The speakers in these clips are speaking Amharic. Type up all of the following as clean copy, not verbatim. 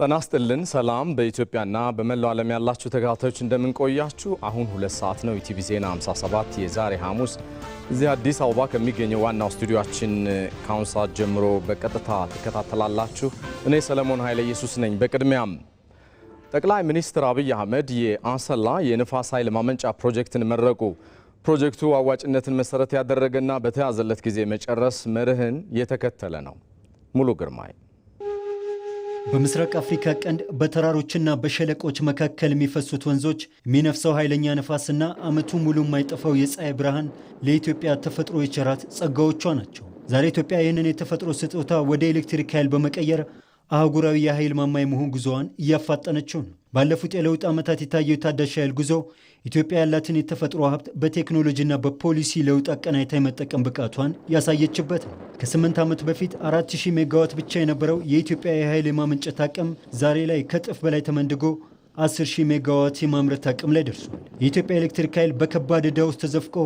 ተናስተልን ሰላም በኢትዮጵያና በመላው ዓለም ያላችሁ ተከታታዮች እንደምን ቆያችሁ? አሁን 2 ሰዓት ነው። ኢቲቪ ዜና 57 የዛሬ ሐሙስ እዚህ አዲስ አበባ ከሚገኘው ዋናው ስቱዲዮአችን ከአሁን ሰዓት ጀምሮ በቀጥታ ተከታተላላችሁ። እኔ ሰለሞን ኃይለ ኢየሱስ ነኝ። በቅድሚያም ጠቅላይ ሚኒስትር አብይ አህመድ የአሰላ የንፋስ ኃይል ማመንጫ ፕሮጀክትን መረቁ። ፕሮጀክቱ አዋጭነትን መሰረት ያደረገና በተያዘለት ጊዜ መጨረስ መርህን የተከተለ ነው። ሙሉ ግርማይ በምስራቅ አፍሪካ ቀንድ በተራሮችና በሸለቆች መካከል የሚፈሱት ወንዞች የሚነፍሰው ኃይለኛ ነፋስና ዓመቱ ሙሉ የማይጠፋው የፀሐይ ብርሃን ለኢትዮጵያ ተፈጥሮ የቸራት ጸጋዎቿ ናቸው። ዛሬ ኢትዮጵያ ይህንን የተፈጥሮ ስጦታ ወደ ኤሌክትሪክ ኃይል በመቀየር አህጉራዊ የኃይል ማማ የመሆን ጉዞዋን እያፋጠነችው ነው። ባለፉት የለውጥ ዓመታት የታየው የታዳሽ ኃይል ጉዞ ኢትዮጵያ ያላትን የተፈጥሮ ሀብት በቴክኖሎጂና በፖሊሲ ለውጥ አቀናጅታ የመጠቀም ብቃቷን ያሳየችበት ነው። ከ8 ዓመት በፊት 4000 ሜጋዋት ብቻ የነበረው የኢትዮጵያ የኃይል የማመንጨት አቅም ዛሬ ላይ ከእጥፍ በላይ ተመንድጎ 10000 ሜጋዋት የማምረት አቅም ላይ ደርሷል። የኢትዮጵያ ኤሌክትሪክ ኃይል በከባድ ዕዳ ውስጥ ተዘፍቆ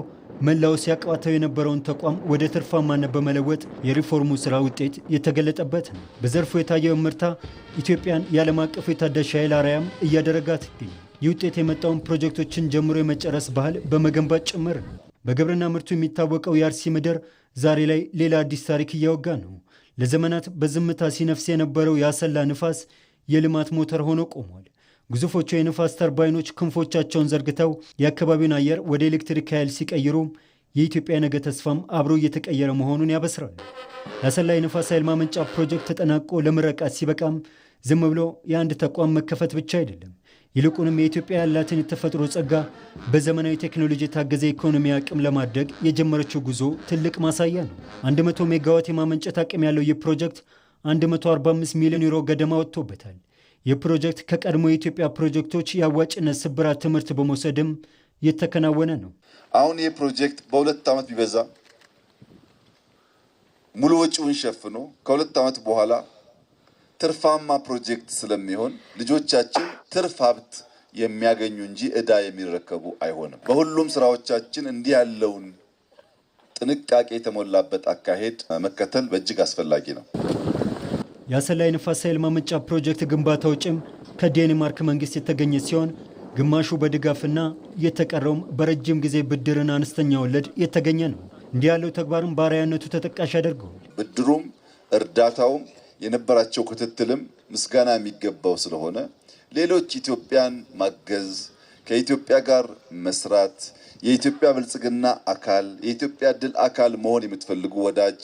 መላው ሲያቀባተው የነበረውን ተቋም ወደ ትርፋማነት በመለወጥ የሪፎርሙ ስራ ውጤት የተገለጠበት ነው። በዘርፉ የታየው ምርታ ኢትዮጵያን የዓለም አቀፉ የታዳሽ ኃይል አርአያም እያደረጋት ይገኛል። ይህ ውጤት የመጣውን ፕሮጀክቶችን ጀምሮ የመጨረስ ባህል በመገንባት ጭምር ነው። በግብርና ምርቱ የሚታወቀው የአርሲ ምድር ዛሬ ላይ ሌላ አዲስ ታሪክ እያወጋ ነው። ለዘመናት በዝምታ ሲነፍስ የነበረው የአሰላ ንፋስ የልማት ሞተር ሆኖ ቆሟል። ግዙፎቹ የንፋስ ተርባይኖች ክንፎቻቸውን ዘርግተው የአካባቢውን አየር ወደ ኤሌክትሪክ ኃይል ሲቀይሩ የኢትዮጵያ ነገ ተስፋም አብሮ እየተቀየረ መሆኑን ያበስራል። የአሰላ የንፋስ ኃይል ማመንጫ ፕሮጀክት ተጠናቆ ለምረቃት ሲበቃም ዝም ብሎ የአንድ ተቋም መከፈት ብቻ አይደለም። ይልቁንም የኢትዮጵያ ያላትን የተፈጥሮ ጸጋ በዘመናዊ ቴክኖሎጂ የታገዘ ኢኮኖሚ አቅም ለማድረግ የጀመረችው ጉዞ ትልቅ ማሳያ ነው። 100 ሜጋዋት የማመንጨት አቅም ያለው ይህ ፕሮጀክት 145 ሚሊዮን ዩሮ ገደማ ወጥቶበታል። ይህ ፕሮጀክት ከቀድሞ የኢትዮጵያ ፕሮጀክቶች የአዋጭነት ስብራት ትምህርት በመውሰድም የተከናወነ ነው። አሁን ይህ ፕሮጀክት በ2 ዓመት ቢበዛ ሙሉ ወጪውን ሸፍኖ ከ2 ዓመት በኋላ ትርፋማ ፕሮጀክት ስለሚሆን ልጆቻችን ትርፍ ሀብት የሚያገኙ እንጂ ዕዳ የሚረከቡ አይሆንም። በሁሉም ስራዎቻችን እንዲህ ያለውን ጥንቃቄ የተሞላበት አካሄድ መከተል በእጅግ አስፈላጊ ነው። የአሰላ የንፋስ ኃይል ማመንጫ ፕሮጀክት ግንባታ ወጪም ከዴንማርክ መንግስት የተገኘ ሲሆን ግማሹ በድጋፍና የተቀረውም በረጅም ጊዜ ብድርና አነስተኛ ወለድ የተገኘ ነው። እንዲህ ያለው ተግባርም በአርአያነቱ ተጠቃሽ ያደርገዋል። ብድሩም እርዳታውም የነበራቸው ክትትልም ምስጋና የሚገባው ስለሆነ ሌሎች ኢትዮጵያን ማገዝ፣ ከኢትዮጵያ ጋር መስራት፣ የኢትዮጵያ ብልጽግና አካል፣ የኢትዮጵያ ድል አካል መሆን የምትፈልጉ ወዳጅ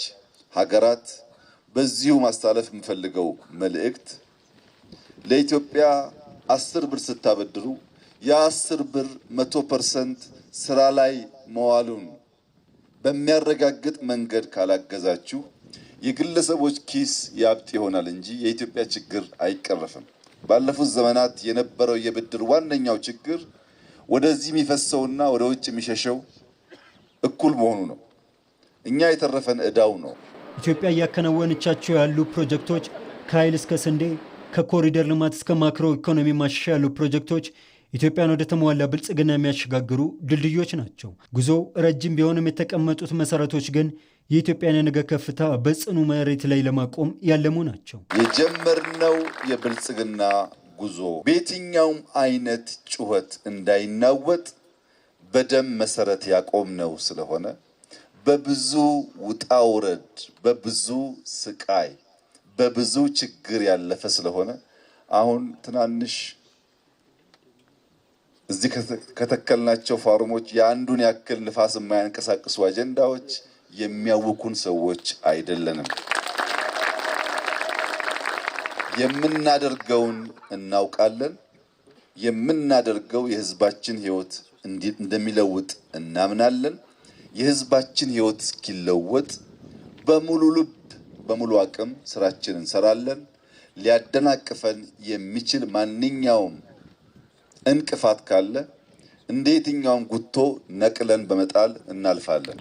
ሀገራት በዚሁ ማስተላለፍ የምፈልገው መልእክት ለኢትዮጵያ 10 ብር ስታበድሩ የ10 ብር 100% ስራ ላይ መዋሉን በሚያረጋግጥ መንገድ ካላገዛችሁ የግለሰቦች ኪስ ያብጥ ይሆናል እንጂ የኢትዮጵያ ችግር አይቀረፍም። ባለፉት ዘመናት የነበረው የብድር ዋነኛው ችግር ወደዚህ የሚፈሰውና ወደ ውጭ የሚሸሸው እኩል መሆኑ ነው። እኛ የተረፈን ዕዳው ነው። ኢትዮጵያ እያከናወነቻቸው ያሉ ፕሮጀክቶች ከኃይል እስከ ስንዴ፣ ከኮሪደር ልማት እስከ ማክሮ ኢኮኖሚ ማሻሻያ ያሉ ፕሮጀክቶች ኢትዮጵያን ወደ ተሟላ ብልጽግና የሚያሸጋግሩ ድልድዮች ናቸው። ጉዞው ረጅም ቢሆንም የተቀመጡት መሰረቶች ግን የኢትዮጵያን የነገ ከፍታ በጽኑ መሬት ላይ ለማቆም ያለሙ ናቸው። የጀመርነው የብልጽግና ጉዞ በየትኛውም አይነት ጩኸት እንዳይናወጥ በደም መሰረት ያቆምነው ስለሆነ በብዙ ውጣ ውረድ፣ በብዙ ስቃይ፣ በብዙ ችግር ያለፈ ስለሆነ አሁን ትናንሽ እዚህ ከተከልናቸው ፋርሞች የአንዱን ያክል ንፋስ የማያንቀሳቅሱ አጀንዳዎች የሚያውኩን ሰዎች አይደለንም። የምናደርገውን እናውቃለን። የምናደርገው የህዝባችን ህይወት እንደሚለውጥ እናምናለን። የህዝባችን ህይወት እስኪለወጥ በሙሉ ልብ በሙሉ አቅም ስራችንን እንሰራለን። ሊያደናቅፈን የሚችል ማንኛውም እንቅፋት ካለ እንደ የትኛውም ጉቶ ነቅለን በመጣል እናልፋለን።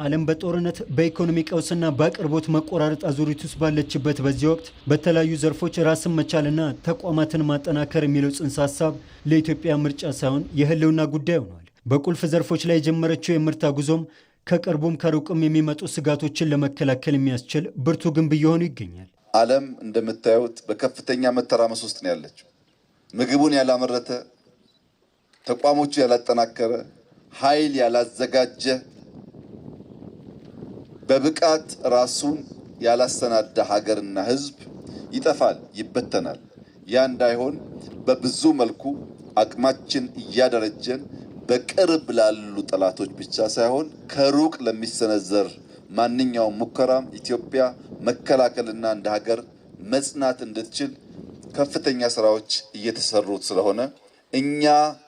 ዓለም በጦርነት በኢኮኖሚ ቀውስና በአቅርቦት መቆራረጥ አዙሪት ውስጥ ባለችበት በዚህ ወቅት በተለያዩ ዘርፎች ራስን መቻልና ተቋማትን ማጠናከር የሚለው ጽንሰ ሀሳብ ለኢትዮጵያ ምርጫ ሳይሆን የህልውና ጉዳይ ሆኗል። በቁልፍ ዘርፎች ላይ የጀመረችው የምርታ ጉዞም ከቅርቡም ከሩቅም የሚመጡ ስጋቶችን ለመከላከል የሚያስችል ብርቱ ግንብ እየሆኑ ይገኛል። ዓለም እንደምታዩት በከፍተኛ መተራመስ ውስጥ ነው ያለችው። ምግቡን ያላመረተ፣ ተቋሞቹ ያላጠናከረ፣ ኃይል ያላዘጋጀ፣ በብቃት ራሱን ያላሰናዳ ሀገርና ሕዝብ ይጠፋል፣ ይበተናል። ያ እንዳይሆን በብዙ መልኩ አቅማችን እያደረጀን በቅርብ ላሉ ጠላቶች ብቻ ሳይሆን ከሩቅ ለሚሰነዘር ማንኛውም ሙከራም ኢትዮጵያ መከላከልና እንደ ሀገር መጽናት እንድትችል ከፍተኛ ስራዎች እየተሰሩት ስለሆነ እኛ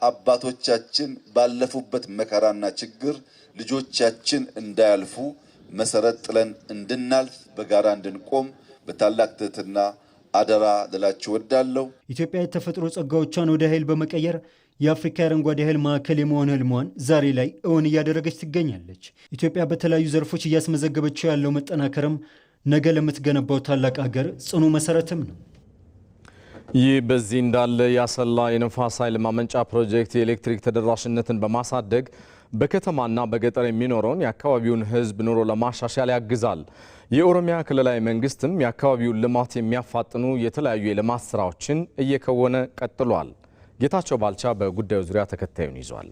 አባቶቻችን ባለፉበት መከራና ችግር ልጆቻችን እንዳያልፉ መሰረት ጥለን እንድናልፍ በጋራ እንድንቆም በታላቅ ትህትና አደራ ልላችሁ እወዳለሁ። ኢትዮጵያ የተፈጥሮ ጸጋዎቿን ወደ ኃይል በመቀየር የአፍሪካ አረንጓዴ ኃይል ማዕከል የመሆን ህልሟን ዛሬ ላይ እውን እያደረገች ትገኛለች። ኢትዮጵያ በተለያዩ ዘርፎች እያስመዘገበችው ያለው መጠናከርም ነገ ለምትገነባው ታላቅ ሀገር ጽኑ መሰረትም ነው። ይህ በዚህ እንዳለ የአሰላ የነፋስ ኃይል ማመንጫ ፕሮጀክት የኤሌክትሪክ ተደራሽነትን በማሳደግ በከተማና በገጠር የሚኖረውን የአካባቢውን ህዝብ ኑሮ ለማሻሻል ያግዛል። የኦሮሚያ ክልላዊ መንግስትም የአካባቢውን ልማት የሚያፋጥኑ የተለያዩ የልማት ስራዎችን እየከወነ ቀጥሏል። ጌታቸው ባልቻ በጉዳዩ ዙሪያ ተከታዩን ይዟል።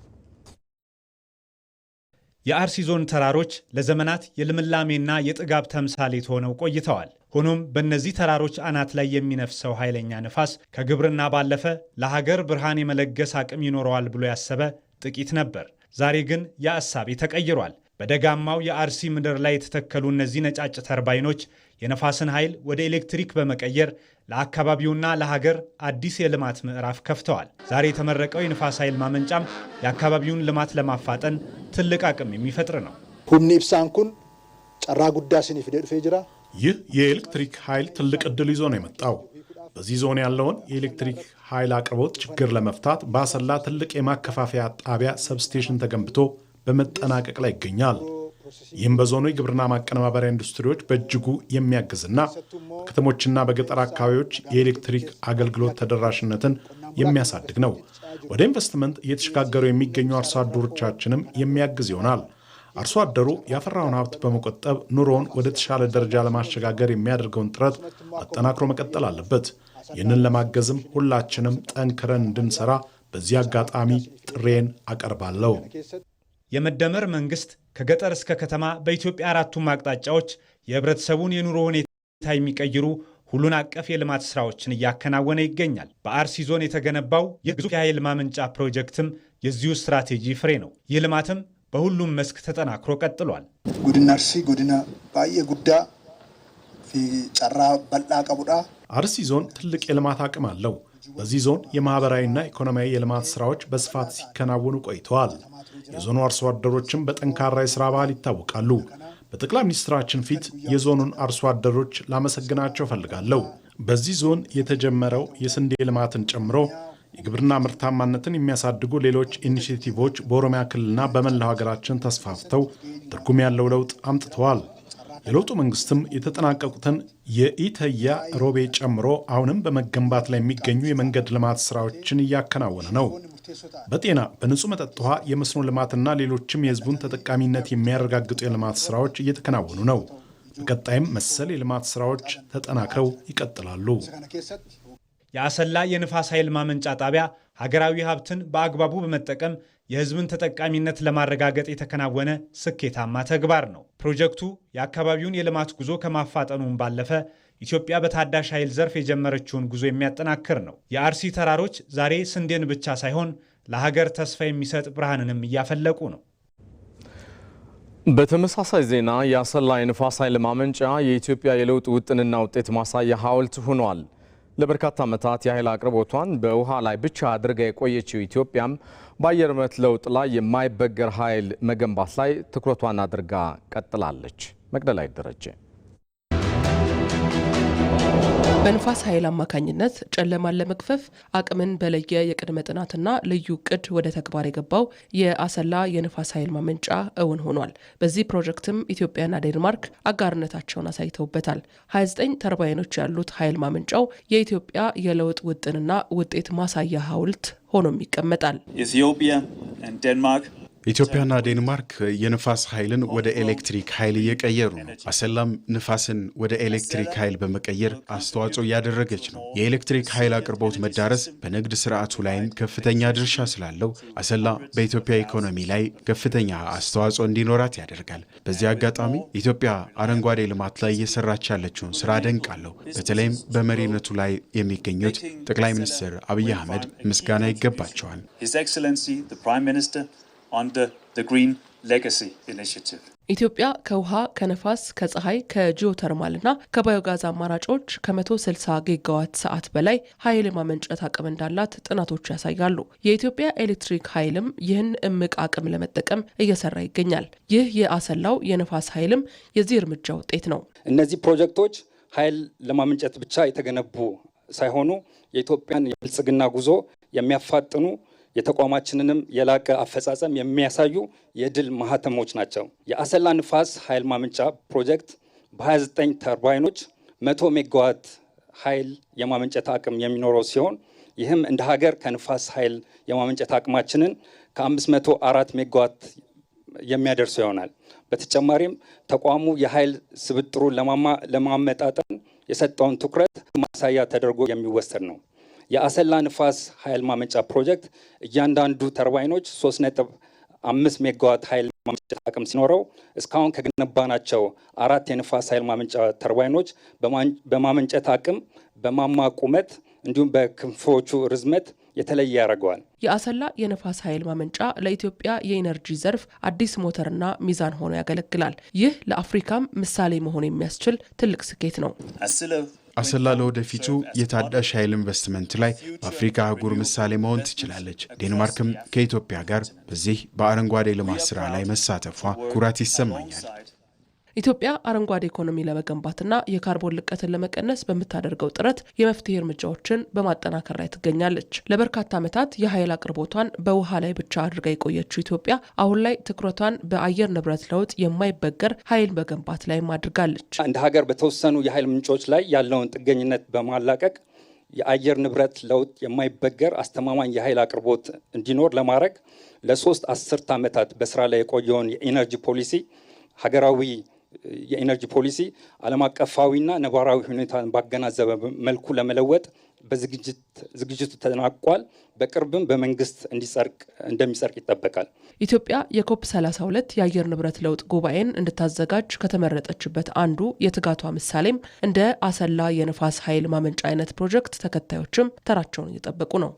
የአርሲ ዞን ተራሮች ለዘመናት የልምላሜና የጥጋብ ተምሳሌት ሆነው ቆይተዋል። ሆኖም በእነዚህ ተራሮች አናት ላይ የሚነፍሰው ኃይለኛ ነፋስ ከግብርና ባለፈ ለሀገር ብርሃን የመለገስ አቅም ይኖረዋል ብሎ ያሰበ ጥቂት ነበር። ዛሬ ግን ያ እሳቤ ተቀይሯል። በደጋማው የአርሲ ምድር ላይ የተተከሉ እነዚህ ነጫጭ ተርባይኖች የነፋስን ኃይል ወደ ኤሌክትሪክ በመቀየር ለአካባቢውና ለሀገር አዲስ የልማት ምዕራፍ ከፍተዋል። ዛሬ የተመረቀው የነፋስ ኃይል ማመንጫም የአካባቢውን ልማት ለማፋጠን ትልቅ አቅም የሚፈጥር ነው። ሁምኒ ኢብሳንኩን ጨራ ጉዳስን ይፍደድ ፌጅራ ይህ የኤሌክትሪክ ኃይል ትልቅ ዕድል ይዞ ነው የመጣው። በዚህ ዞን ያለውን የኤሌክትሪክ ኃይል አቅርቦት ችግር ለመፍታት በአሰላ ትልቅ የማከፋፈያ ጣቢያ ሰብስቴሽን ተገንብቶ በመጠናቀቅ ላይ ይገኛል። ይህም በዞኑ የግብርና ማቀነባበሪያ ኢንዱስትሪዎች በእጅጉ የሚያግዝና በከተሞችና በገጠር አካባቢዎች የኤሌክትሪክ አገልግሎት ተደራሽነትን የሚያሳድግ ነው። ወደ ኢንቨስትመንት እየተሸጋገሩ የሚገኙ አርሶ አደሮቻችንም የሚያግዝ ይሆናል። አርሶ አደሩ ያፈራውን ሀብት በመቆጠብ ኑሮውን ወደ ተሻለ ደረጃ ለማሸጋገር የሚያደርገውን ጥረት አጠናክሮ መቀጠል አለበት። ይህንን ለማገዝም ሁላችንም ጠንክረን እንድንሰራ በዚህ አጋጣሚ ጥሬን አቀርባለሁ። የመደመር መንግስት ከገጠር እስከ ከተማ በኢትዮጵያ አራቱም አቅጣጫዎች የህብረተሰቡን የኑሮ ሁኔታ የሚቀይሩ ሁሉን አቀፍ የልማት ስራዎችን እያከናወነ ይገኛል። በአርሲ ዞን የተገነባው የግዙፍ የኃይል ማመንጫ ፕሮጀክትም የዚሁ ስትራቴጂ ፍሬ ነው። ይህ ልማትም በሁሉም መስክ ተጠናክሮ ቀጥሏል። ጉድና አርሲ ጉድና ባየ ጉዳ ጨራ በላ ቀቡዳ አርሲ ዞን ትልቅ የልማት አቅም አለው። በዚህ ዞን የማህበራዊና ኢኮኖሚያዊ የልማት ስራዎች በስፋት ሲከናወኑ ቆይተዋል። የዞኑ አርሶ አደሮችም በጠንካራ የስራ ባህል ይታወቃሉ። በጠቅላይ ሚኒስትራችን ፊት የዞኑን አርሶ አደሮች ላመሰግናቸው ፈልጋለሁ። በዚህ ዞን የተጀመረው የስንዴ ልማትን ጨምሮ የግብርና ምርታማነትን የሚያሳድጉ ሌሎች ኢኒሼቲቮች በኦሮሚያ ክልልና በመላው ሀገራችን ተስፋፍተው ትርጉም ያለው ለውጥ አምጥተዋል። የለውጡ መንግስትም የተጠናቀቁትን የኢተያ ሮቤ ጨምሮ አሁንም በመገንባት ላይ የሚገኙ የመንገድ ልማት ስራዎችን እያከናወነ ነው። በጤና፣ በንጹህ መጠጥ ውሃ፣ የመስኖ ልማትና ሌሎችም የህዝቡን ተጠቃሚነት የሚያረጋግጡ የልማት ስራዎች እየተከናወኑ ነው። በቀጣይም መሰል የልማት ስራዎች ተጠናክረው ይቀጥላሉ። የአሰላ የንፋስ ኃይል ማመንጫ ጣቢያ ሀገራዊ ሀብትን በአግባቡ በመጠቀም የህዝብን ተጠቃሚነት ለማረጋገጥ የተከናወነ ስኬታማ ተግባር ነው። ፕሮጀክቱ የአካባቢውን የልማት ጉዞ ከማፋጠኑም ባለፈ ኢትዮጵያ በታዳሽ ኃይል ዘርፍ የጀመረችውን ጉዞ የሚያጠናክር ነው። የአርሲ ተራሮች ዛሬ ስንዴን ብቻ ሳይሆን ለሀገር ተስፋ የሚሰጥ ብርሃንንም እያፈለቁ ነው። በተመሳሳይ ዜና የአሰላ የንፋስ ኃይል ማመንጫ የኢትዮጵያ የለውጥ ውጥንና ውጤት ማሳያ ሐውልት ሆኗል። ለበርካታ ዓመታት የኃይል አቅርቦቷን በውሃ ላይ ብቻ አድርጋ የቆየችው ኢትዮጵያም በአየር ንብረት ለውጥ ላይ የማይበገር ኃይል መገንባት ላይ ትኩረቷን አድርጋ ቀጥላለች። መቅደላይ ደረጀ በንፋስ ኃይል አማካኝነት ጨለማን ለመግፈፍ አቅምን በለየ የቅድመ ጥናትና ልዩ እቅድ ወደ ተግባር የገባው የአሰላ የንፋስ ኃይል ማመንጫ እውን ሆኗል። በዚህ ፕሮጀክትም ኢትዮጵያና ዴንማርክ አጋርነታቸውን አሳይተውበታል። 29 ተርባይኖች ያሉት ኃይል ማመንጫው የኢትዮጵያ የለውጥ ውጥንና ውጤት ማሳያ ሐውልት ሆኖም ይቀመጣል። ኢትዮጵያና ዴንማርክ የንፋስ ኃይልን ወደ ኤሌክትሪክ ኃይል እየቀየሩ ነው። አሰላም ንፋስን ወደ ኤሌክትሪክ ኃይል በመቀየር አስተዋጽኦ እያደረገች ነው። የኤሌክትሪክ ኃይል አቅርቦት መዳረስ በንግድ ስርዓቱ ላይም ከፍተኛ ድርሻ ስላለው አሰላ በኢትዮጵያ ኢኮኖሚ ላይ ከፍተኛ አስተዋጽኦ እንዲኖራት ያደርጋል። በዚህ አጋጣሚ ኢትዮጵያ አረንጓዴ ልማት ላይ እየሰራች ያለችውን ስራ አደንቃለሁ። በተለይም በመሪነቱ ላይ የሚገኙት ጠቅላይ ሚኒስትር አብይ አህመድ ምስጋና ይገባቸዋል። under the Green Legacy Initiative. ኢትዮጵያ ከውሃ፣ ከነፋስ፣ ከፀሐይ፣ ከጂኦተርማልና ከባዮጋዝ አማራጮች ከ160 ጊጋዋት ሰዓት በላይ ኃይል ማመንጨት አቅም እንዳላት ጥናቶች ያሳያሉ። የኢትዮጵያ ኤሌክትሪክ ኃይልም ይህን እምቅ አቅም ለመጠቀም እየሰራ ይገኛል። ይህ የአሰላው የነፋስ ኃይልም የዚህ እርምጃ ውጤት ነው። እነዚህ ፕሮጀክቶች ኃይል ለማመንጨት ብቻ የተገነቡ ሳይሆኑ የኢትዮጵያን የብልጽግና ጉዞ የሚያፋጥኑ የተቋማችንንም የላቀ አፈጻጸም የሚያሳዩ የድል ማህተሞች ናቸው። የአሰላ ንፋስ ኃይል ማመንጫ ፕሮጀክት በ29 ተርባይኖች 100 ሜጋዋት ኃይል የማመንጨት አቅም የሚኖረው ሲሆን ይህም እንደ ሀገር ከንፋስ ኃይል የማመንጨት አቅማችንን ከ504 ሜጋዋት የሚያደርሱ ይሆናል። በተጨማሪም ተቋሙ የኃይል ስብጥሩን ለማመጣጠን የሰጠውን ትኩረት ማሳያ ተደርጎ የሚወሰድ ነው። የአሰላ ንፋስ ኃይል ማመንጫ ፕሮጀክት እያንዳንዱ ተርባይኖች 3.5 ሜጋዋት ኃይል ማመንጨት አቅም ሲኖረው እስካሁን ከገነባናቸው 4 የንፋስ ኃይል ማመንጫ ተርባይኖች በማመንጨት አቅም፣ በማማ ቁመት እንዲሁም በክንፎቹ ርዝመት የተለየ ያደርገዋል። የአሰላ የነፋስ ኃይል ማመንጫ ለኢትዮጵያ የኢነርጂ ዘርፍ አዲስ ሞተርና ሚዛን ሆኖ ያገለግላል። ይህ ለአፍሪካም ምሳሌ መሆን የሚያስችል ትልቅ ስኬት ነው። አሰላ ለወደፊቱ የታዳሽ ኃይል ኢንቨስትመንት ላይ በአፍሪካ አህጉር ምሳሌ መሆን ትችላለች። ዴንማርክም ከኢትዮጵያ ጋር በዚህ በአረንጓዴ ልማት ስራ ላይ መሳተፏ ኩራት ይሰማኛል። ኢትዮጵያ አረንጓዴ ኢኮኖሚ ለመገንባትና የካርቦን ልቀትን ለመቀነስ በምታደርገው ጥረት የመፍትሄ እርምጃዎችን በማጠናከር ላይ ትገኛለች። ለበርካታ ዓመታት የኃይል አቅርቦቷን በውሃ ላይ ብቻ አድርጋ የቆየችው ኢትዮጵያ አሁን ላይ ትኩረቷን በአየር ንብረት ለውጥ የማይበገር ኃይል መገንባት ላይም አድርጋለች። እንደ ሀገር በተወሰኑ የኃይል ምንጮች ላይ ያለውን ጥገኝነት በማላቀቅ የአየር ንብረት ለውጥ የማይበገር አስተማማኝ የኃይል አቅርቦት እንዲኖር ለማድረግ ለ3 አስርት ዓመታት በስራ ላይ የቆየውን የኢነርጂ ፖሊሲ ሀገራዊ የኢነርጂ ፖሊሲ ዓለም አቀፋዊና ነባራዊ ሁኔታን ባገናዘበ መልኩ ለመለወጥ በዝግጅቱ ተጠናቋል። በቅርብም በመንግስት እንደሚጸድቅ ይጠበቃል። ኢትዮጵያ የኮፕ 32 የአየር ንብረት ለውጥ ጉባኤን እንድታዘጋጅ ከተመረጠችበት አንዱ የትጋቷ ምሳሌም እንደ አሰላ የነፋስ ኃይል ማመንጫ አይነት ፕሮጀክት ተከታዮችም ተራቸውን እየጠበቁ ነው።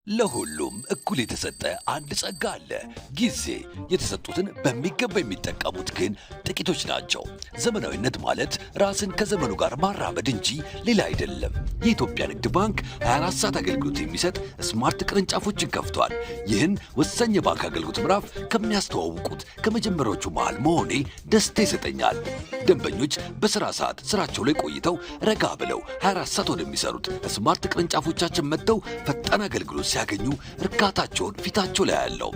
ለሁሉም እኩል የተሰጠ አንድ ጸጋ አለ። ጊዜ። የተሰጡትን በሚገባ የሚጠቀሙት ግን ጥቂቶች ናቸው። ዘመናዊነት ማለት ራስን ከዘመኑ ጋር ማራመድ እንጂ ሌላ አይደለም። የኢትዮጵያ ንግድ ባንክ 24 ሰዓት አገልግሎት የሚሰጥ ስማርት ቅርንጫፎችን ከፍቷል። ይህን ወሳኝ የባንክ አገልግሎት ምዕራፍ ከሚያስተዋውቁት ከመጀመሪያዎቹ መሃል መሆኔ ደስታ ይሰጠኛል። ደንበኞች በስራ ሰዓት ስራቸው ላይ ቆይተው ረጋ ብለው 24 ሰዓት ወደሚሰሩት ስማርት ቅርንጫፎቻችን መጥተው ፈጣን አገልግሎት ሲያገኙ እርካታቸውን ፊታቸው ላይ ያለው።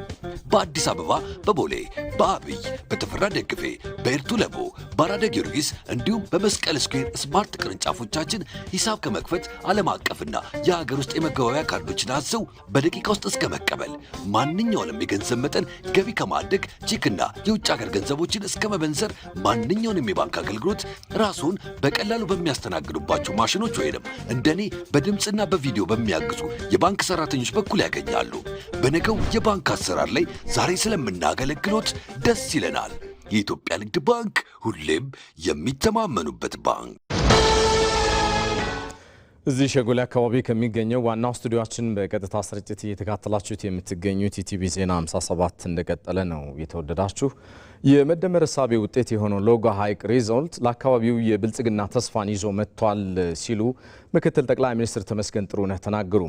በአዲስ አበባ በቦሌ፣ በአብይ፣ በተፈራ ደግፌ፣ በኤርቱ ለቦ፣ በአራዳ ጊዮርጊስ እንዲሁም በመስቀል ስኩዌር ስማርት ቅርንጫፎቻችን ሂሳብ ከመክፈት ዓለም አቀፍና የሀገር ውስጥ የመገበያያ ካርዶችን አዘው በደቂቃ ውስጥ እስከ መቀበል ማንኛውንም የገንዘብ መጠን ገቢ ከማድረግ ቼክና የውጭ ሀገር ገንዘቦችን እስከ መበንዘር ማንኛውንም የባንክ አገልግሎት ራስዎን በቀላሉ በሚያስተናግዱባቸው ማሽኖች ወይንም እንደኔ በድምፅና በቪዲዮ በሚያግዙ የባንክ ሰራተኞች በኩል ያገኛሉ። በነገው የባንክ አሰራር ላይ ዛሬ ስለምናገለግሎት ደስ ይለናል። የኢትዮጵያ ንግድ ባንክ ሁሌም የሚተማመኑበት ባንክ። እዚህ ሸጎሌ አካባቢ ከሚገኘው ዋናው ስቱዲዮአችን በቀጥታ ስርጭት እየተካተላችሁት የምትገኙት ኢቲቪ ዜና 57 እንደቀጠለ ነው። የተወደዳችሁ የመደመር እሳቤ ውጤት የሆነው ሎጎ ሐይቅ ሪዞርት ለአካባቢው የብልጽግና ተስፋን ይዞ መጥቷል ሲሉ ምክትል ጠቅላይ ሚኒስትር ተመስገን ጥሩነህ ተናገሩ።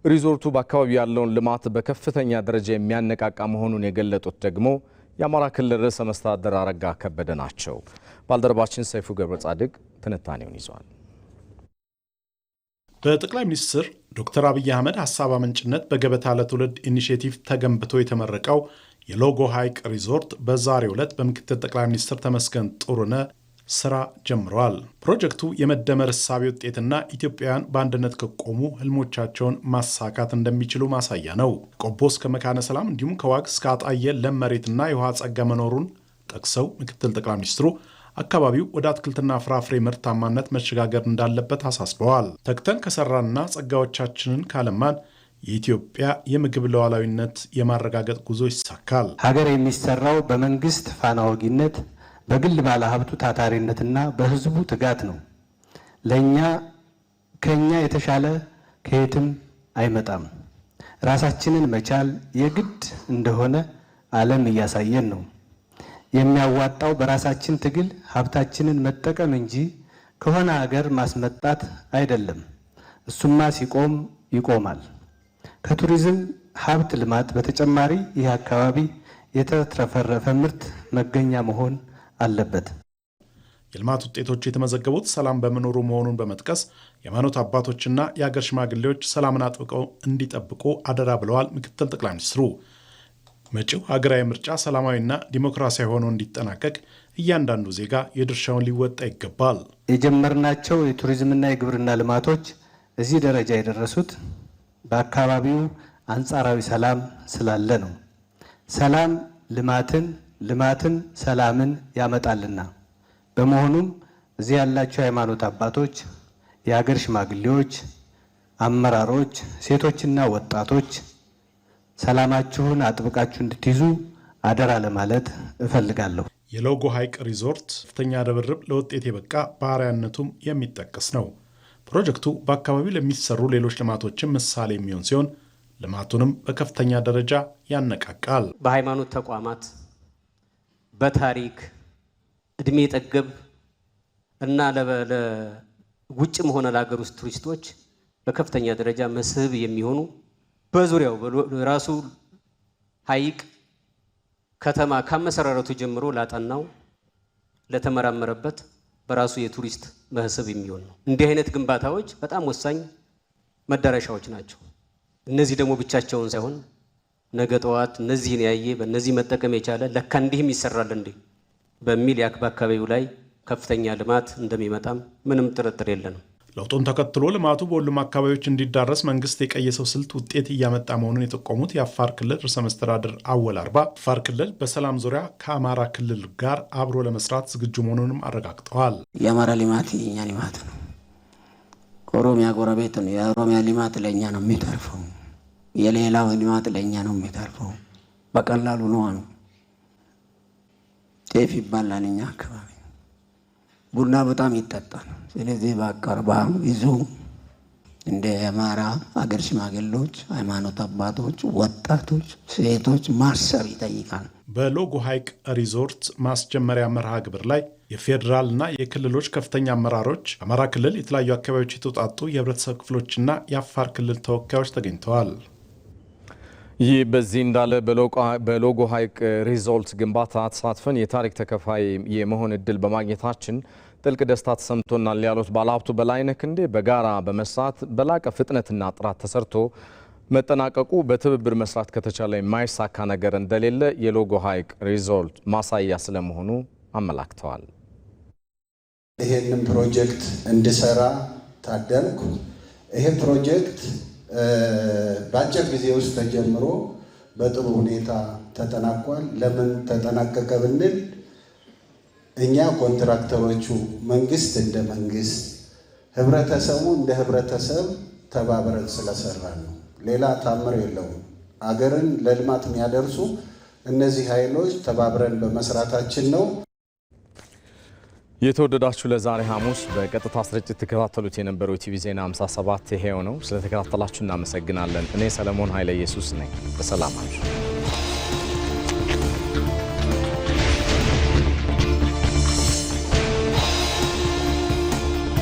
ሪዞርቱ በአካባቢው ያለውን ልማት በከፍተኛ ደረጃ የሚያነቃቃ መሆኑን የገለጡት ደግሞ የአማራ ክልል ርዕሰ መስተዳድር አረጋ ከበደ ናቸው። ባልደረባችን ሰይፉ ገብረ ጻድቅ ትንታኔውን ይዟል። በጠቅላይ ሚኒስትር ዶክተር አብይ አህመድ ሀሳብ አመንጭነት በገበታ ለትውልድ ኢኒሼቲቭ ተገንብቶ የተመረቀው የሎጎ ሐይቅ ሪዞርት በዛሬው ዕለት በምክትል ጠቅላይ ሚኒስትር ተመስገን ጥሩነህ ስራ ጀምረዋል። ፕሮጀክቱ የመደመር እሳቤ ውጤትና ኢትዮጵያውያን በአንድነት ከቆሙ ህልሞቻቸውን ማሳካት እንደሚችሉ ማሳያ ነው። ቆቦ እስከ መካነ ሰላም እንዲሁም ከዋግ እስከ አጣየ ለም መሬትና የውሃ ጸጋ መኖሩን ጠቅሰው ምክትል ጠቅላይ ሚኒስትሩ አካባቢው ወደ አትክልትና ፍራፍሬ ምርታማነት መሸጋገር እንዳለበት አሳስበዋል። ተግተን ከሰራንና ጸጋዎቻችንን ካለማን የኢትዮጵያ የምግብ ሉዓላዊነት የማረጋገጥ ጉዞ ይሳካል። ሀገር የሚሰራው በመንግስት ፋና ወጊነት፣ በግል ባለሀብቱ ታታሪነትና በህዝቡ ትጋት ነው። ከኛ የተሻለ ከየትም አይመጣም። ራሳችንን መቻል የግድ እንደሆነ ዓለም እያሳየን ነው። የሚያዋጣው በራሳችን ትግል ሀብታችንን መጠቀም እንጂ ከሆነ ሀገር ማስመጣት አይደለም። እሱማ ሲቆም ይቆማል። ከቱሪዝም ሀብት ልማት በተጨማሪ ይህ አካባቢ የተትረፈረፈ ምርት መገኛ መሆን አለበት። የልማት ውጤቶች የተመዘገቡት ሰላም በመኖሩ መሆኑን በመጥቀስ የሃይማኖት አባቶችና የሀገር ሽማግሌዎች ሰላምን አጥብቀው እንዲጠብቁ አደራ ብለዋል ምክትል ጠቅላይ ሚኒስትሩ። መጪው ሀገራዊ ምርጫ ሰላማዊና ዲሞክራሲያዊ ሆኖ እንዲጠናቀቅ እያንዳንዱ ዜጋ የድርሻውን ሊወጣ ይገባል። የጀመርናቸው የቱሪዝምና የግብርና ልማቶች እዚህ ደረጃ የደረሱት በአካባቢው አንጻራዊ ሰላም ስላለ ነው። ሰላም ልማትን፣ ልማትን ሰላምን ያመጣልና። በመሆኑም እዚህ ያላቸው የሃይማኖት አባቶች፣ የሀገር ሽማግሌዎች፣ አመራሮች፣ ሴቶችና ወጣቶች ሰላማችሁን አጥብቃችሁ እንድትይዙ አደራ ለማለት እፈልጋለሁ። የሎጎ ሐይቅ ሪዞርት ከፍተኛ ርብርብ ለውጤት የበቃ በአርአያነቱም የሚጠቀስ ነው። ፕሮጀክቱ በአካባቢው ለሚሰሩ ሌሎች ልማቶችም ምሳሌ የሚሆን ሲሆን ልማቱንም በከፍተኛ ደረጃ ያነቃቃል። በሃይማኖት ተቋማት፣ በታሪክ እድሜ ጠገብ እና ለውጭም ሆነ ለሀገር ውስጥ ቱሪስቶች በከፍተኛ ደረጃ መስህብ የሚሆኑ በዙሪያው ራሱ ሐይቅ ከተማ ከመሰረቱ ጀምሮ ላጠናው ለተመራመረበት በራሱ የቱሪስት መስህብ የሚሆን ነው። እንዲህ አይነት ግንባታዎች በጣም ወሳኝ መዳረሻዎች ናቸው። እነዚህ ደግሞ ብቻቸውን ሳይሆን ነገ ጠዋት እነዚህን ያየ በእነዚህ መጠቀም የቻለ ለካ እንዲህም ይሰራል እንዴ በሚል በአካባቢው ላይ ከፍተኛ ልማት እንደሚመጣም ምንም ጥርጥር የለንም። ለውጡን ተከትሎ ልማቱ በሁሉም አካባቢዎች እንዲዳረስ መንግስት የቀየሰው ስልት ውጤት እያመጣ መሆኑን የጠቆሙት የአፋር ክልል ርዕሰ መስተዳድር አወል አርባ አፋር ክልል በሰላም ዙሪያ ከአማራ ክልል ጋር አብሮ ለመስራት ዝግጁ መሆኑንም አረጋግጠዋል። የአማራ ልማት የኛ ልማት ነው። ኦሮሚያ ጎረቤት ነው። የኦሮሚያ ልማት ለእኛ ነው የሚተርፈው። የሌላው ልማት ለእኛ ነው የሚተርፈው። በቀላሉ ነው። ጤፍ ይባላል እኛ አካባቢ፣ ቡና በጣም ይጠጣል። ስለዚህ በአቀርባ ይዞ እንደ አማራ አገር ሽማግሌዎች፣ ሃይማኖት አባቶች፣ ወጣቶች፣ ሴቶች ማሰብ ይጠይቃል። በሎጎ ሐይቅ ሪዞርት ማስጀመሪያ መርሃ ግብር ላይ የፌዴራልና የክልሎች ከፍተኛ አመራሮች፣ አማራ ክልል የተለያዩ አካባቢዎች የተውጣጡ የህብረተሰብ ክፍሎችና የአፋር ክልል ተወካዮች ተገኝተዋል። ይህ በዚህ እንዳለ በሎጎ ሐይቅ ሪዞርት ግንባታ ተሳትፈን የታሪክ ተከፋይ የመሆን እድል በማግኘታችን ጥልቅ ደስታ ተሰምቶናል ያሉት ባለሀብቱ በላይነህ ክንዴ በጋራ በመስራት በላቀ ፍጥነትና ጥራት ተሰርቶ መጠናቀቁ በትብብር መስራት ከተቻለ የማይሳካ ነገር እንደሌለ የሎጎ ሐይቅ ሪዞርት ማሳያ ስለመሆኑ አመላክተዋል። ይሄንን ፕሮጀክት እንድሰራ ታደልኩ። ይሄ ፕሮጀክት በአጭር ጊዜ ውስጥ ተጀምሮ በጥሩ ሁኔታ ተጠናቋል። ለምን ተጠናቀቀ ብንል እኛ ኮንትራክተሮቹ፣ መንግስት እንደ መንግስት፣ ህብረተሰቡ እንደ ህብረተሰብ ተባብረን ስለሰራን ነው። ሌላ ታምር የለውም። አገርን ለልማት የሚያደርሱ እነዚህ ኃይሎች ተባብረን በመስራታችን ነው። የተወደዳችሁ ለዛሬ ሐሙስ በቀጥታ ስርጭት ተከታተሉት የነበረው ቲቪ ዜና 57 ይሄው ነው። ስለተከታተላችሁ እናመሰግናለን። እኔ ሰለሞን ኃይለ ኢየሱስ ነኝ። በሰላም አምሹ።